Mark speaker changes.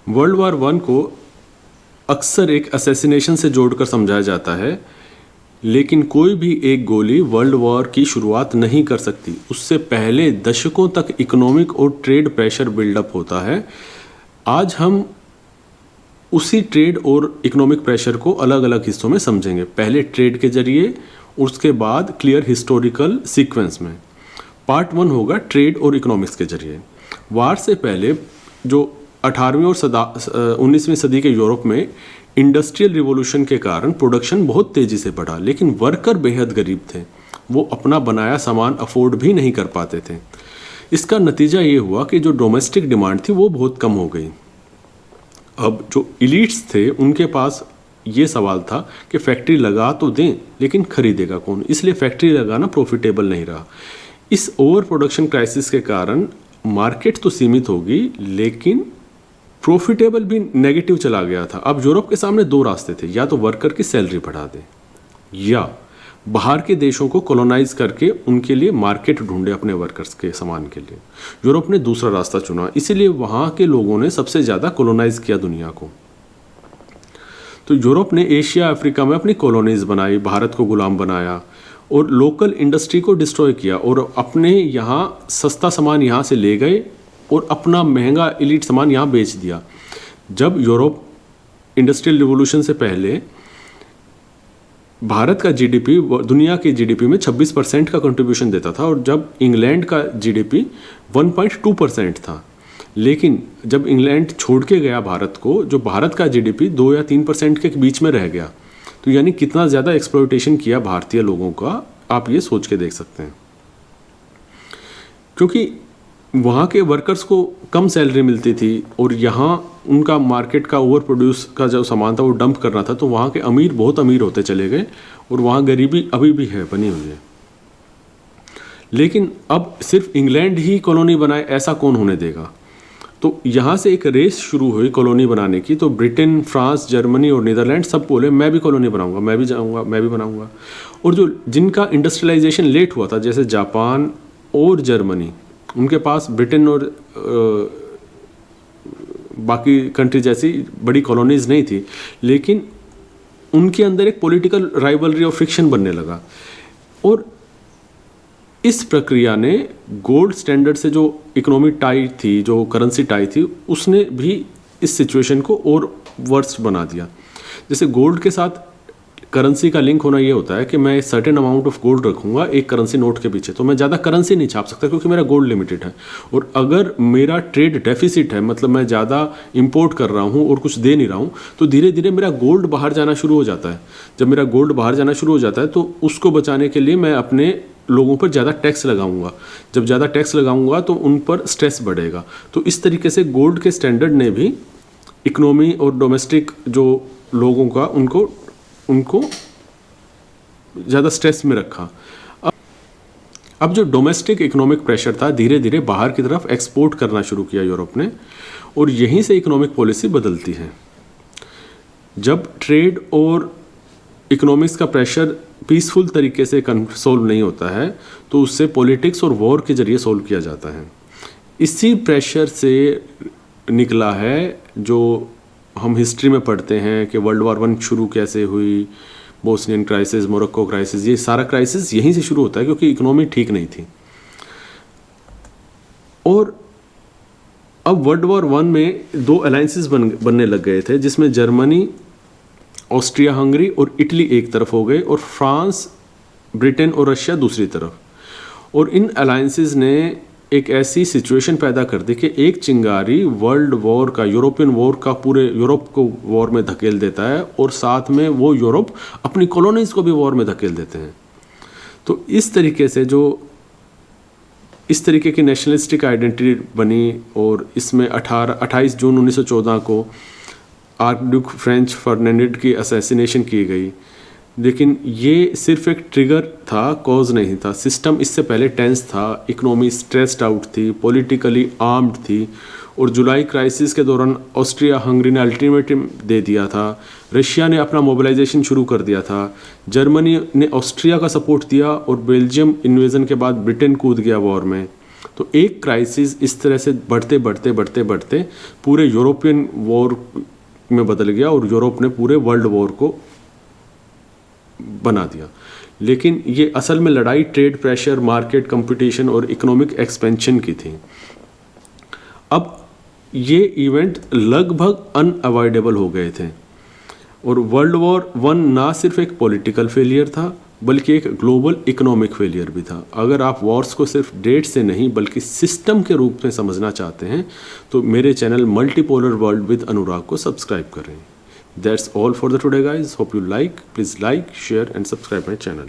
Speaker 1: World war one को अक्सर एक असैसिनेशन से जोड़कर समझाया जाता है, लेकिन कोई भी एक गोली वर्ल्ड वॉर की शुरुआत नहीं कर सकती। उससे पहले दशकों तक इकोनॉमिक और ट्रेड प्रेशर बिल्डअप होता है। आज हम उसी ट्रेड और इकोनॉमिक प्रेशर को अलग अलग हिस्सों में समझेंगे, पहले ट्रेड के जरिए, उसके बाद क्लियर हिस्टोरिकल सीक्वेंस में। पार्ट 1 होगा ट्रेड और इकोनॉमिक्स के जरिए। वार से पहले जो 18वीं और 19वीं सदी के यूरोप में इंडस्ट्रियल रिवॉल्यूशन के कारण प्रोडक्शन बहुत तेज़ी से बढ़ा, लेकिन वर्कर बेहद गरीब थे, वो अपना बनाया सामान अफोर्ड भी नहीं कर पाते थे। इसका नतीजा ये हुआ कि जो डोमेस्टिक डिमांड थी वो बहुत कम हो गई। अब जो इलीट्स थे उनके पास ये सवाल था कि फैक्ट्री लगा तो दें, लेकिन खरीदेगा कौन, इसलिए फैक्ट्री लगाना प्रॉफिटेबल नहीं रहा। इस ओवर प्रोडक्शन क्राइसिस के कारण मार्केट तो सीमित होगी, लेकिन प्रॉफिटेबल भी नेगेटिव चला गया था। अब यूरोप के सामने दो रास्ते थे, या तो वर्कर की सैलरी बढ़ा दें या बाहर के देशों को कॉलोनाइज करके उनके लिए मार्केट ढूंढे अपने वर्कर्स के सामान के लिए। यूरोप ने दूसरा रास्ता चुना, इसीलिए वहाँ के लोगों ने सबसे ज़्यादा कॉलोनाइज किया दुनिया को। तो यूरोप ने एशिया अफ्रीका में अपनी कॉलोनीज बनाई, भारत को गुलाम बनाया और लोकल इंडस्ट्री को डिस्ट्रॉय किया, और अपने यहाँ सस्ता सामान यहाँ से ले गए और अपना महंगा एलीट सामान यहाँ बेच दिया। जब यूरोप इंडस्ट्रियल रिवॉल्यूशन से पहले भारत का जीडीपी दुनिया के जीडीपी में 26% का कंट्रीब्यूशन देता था, और जब इंग्लैंड का जीडीपी 1.2% था। लेकिन जब इंग्लैंड छोड़ के गया भारत को, जो भारत का जीडीपी 2 या 3% के बीच में रह गया। तो यानी कितना ज़्यादा एक्सप्लॉयटेशन किया भारतीय लोगों का, आप ये सोच के देख सकते हैं। क्योंकि वहाँ के वर्कर्स को कम सैलरी मिलती थी और यहाँ उनका मार्केट का ओवर प्रोड्यूस का जो सामान था वो डंप करना था, तो वहाँ के अमीर बहुत अमीर होते चले गए और वहाँ गरीबी अभी भी है, बनी हुई है। लेकिन अब सिर्फ इंग्लैंड ही कॉलोनी बनाए ऐसा कौन होने देगा? तो यहाँ से एक रेस शुरू हुई कॉलोनी बनाने की। तो ब्रिटेन, फ्रांस, जर्मनी और नीदरलैंड सब बोले मैं भी कॉलोनी बनाऊंगा, मैं भी जाऊंगा, मैं भी बनाऊंगा। और जो जिनका इंडस्ट्रियलाइजेशन लेट हुआ था, जैसे जापान और जर्मनी, उनके पास ब्रिटेन और बाकी कंट्री जैसी बड़ी कॉलोनीज नहीं थी, लेकिन उनके अंदर एक पॉलिटिकल राइवलरी और फ्रिक्शन बनने लगा। और इस प्रक्रिया ने गोल्ड स्टैंडर्ड से जो इकोनॉमी टाई थी, जो करेंसी टाई थी, उसने भी इस सिचुएशन को और वर्स्ट बना दिया। जैसे गोल्ड के साथ करेंसी का लिंक होना ये होता है कि मैं सर्टेन अमाउंट ऑफ गोल्ड रखूंगा एक करेंसी नोट के पीछे, तो मैं ज़्यादा करेंसी नहीं छाप सकता क्योंकि मेरा गोल्ड लिमिटेड है। और अगर मेरा ट्रेड डेफिसिट है, मतलब मैं ज़्यादा इंपोर्ट कर रहा हूँ और कुछ दे नहीं रहा हूँ, तो धीरे धीरे मेरा गोल्ड बाहर जाना शुरू हो जाता है। जब मेरा गोल्ड बाहर जाना शुरू हो जाता है तो उसको बचाने के लिए मैं अपने लोगों पर ज़्यादा टैक्स लगाऊंगा। जब ज़्यादा टैक्स लगाऊंगा तो उन पर स्ट्रेस बढ़ेगा। तो इस तरीके से गोल्ड के स्टैंडर्ड ने भी इकोनॉमी और डोमेस्टिक जो लोगों का उनको ज़्यादा स्ट्रेस में रखा। अब जो डोमेस्टिक इकोनॉमिक प्रेशर था, धीरे धीरे बाहर की तरफ एक्सपोर्ट करना शुरू किया यूरोप ने, और यहीं से इकोनॉमिक पॉलिसी बदलती है। जब ट्रेड और इकोनॉमिक्स का प्रेशर पीसफुल तरीके से सोल्व नहीं होता है, तो उससे पॉलिटिक्स और वॉर के जरिए सोल्व किया जाता है। इसी प्रेशर से निकला है जो हम हिस्ट्री में पढ़ते हैं कि वर्ल्ड वार 1 शुरू कैसे हुई, बोस्नियन क्राइसिस, मोरक्को क्राइसिस, ये सारा क्राइसिस यहीं से शुरू होता है क्योंकि इकोनॉमी ठीक नहीं थी। और अब वर्ल्ड वॉर 1 में 2 अलायंसेस बनने लग गए थे, जिसमें जर्मनी, ऑस्ट्रिया हंगरी और इटली एक तरफ हो गए और फ्रांस, ब्रिटेन और रशिया दूसरी तरफ। और इन अलायंसेस ने एक ऐसी सिचुएशन पैदा कर दी कि एक चिंगारी वर्ल्ड वॉर का, यूरोपियन वॉर का पूरे यूरोप को वॉर में धकेल देता है, और साथ में वो यूरोप अपनी कॉलोनीज को भी वॉर में धकेल देते हैं। तो इस तरीके से जो इस तरीके की नेशनलिस्टिक आइडेंटिटी बनी, और इसमें 28 जून 1914 को आर्कड्यूक फ्रेंच फर्डिनेंड की असैसिनेशन की गई। लेकिन ये सिर्फ एक ट्रिगर था, कॉज नहीं था। सिस्टम इससे पहले टेंस था, इकोनॉमी स्ट्रेस्ड आउट थी, पॉलिटिकली आर्म्ड थी, और जुलाई क्राइसिस के दौरान ऑस्ट्रिया हंगरी ने अल्टीमेटम दे दिया था। रशिया ने अपना मोबिलाइजेशन शुरू कर दिया था। जर्मनी ने ऑस्ट्रिया का सपोर्ट दिया, और बेल्जियम इन्वेजन के बाद ब्रिटेन कूद गया वॉर में। तो एक क्राइसिस इस तरह से बढ़ते बढ़ते बढ़ते बढ़ते पूरे यूरोपियन वॉर में बदल गया और यूरोप ने पूरे वर्ल्ड वॉर को बना दिया। लेकिन ये असल में लड़ाई ट्रेड प्रेशर, मार्केट कंपटीशन और इकोनॉमिक एक्सपेंशन की थी। अब ये इवेंट लगभग अनअवॉइडेबल हो गए थे और वर्ल्ड वॉर वन ना सिर्फ एक पॉलिटिकल फेलियर था बल्कि एक ग्लोबल इकोनॉमिक फेलियर भी था। अगर आप वॉर्स को सिर्फ डेट से नहीं बल्कि सिस्टम के रूप में समझना चाहते हैं तो मेरे चैनल मल्टीपोलर वर्ल्ड विद अनुराग को सब्सक्राइब करें। That's all for the today guys. Hope you like, please like, share and subscribe my channel.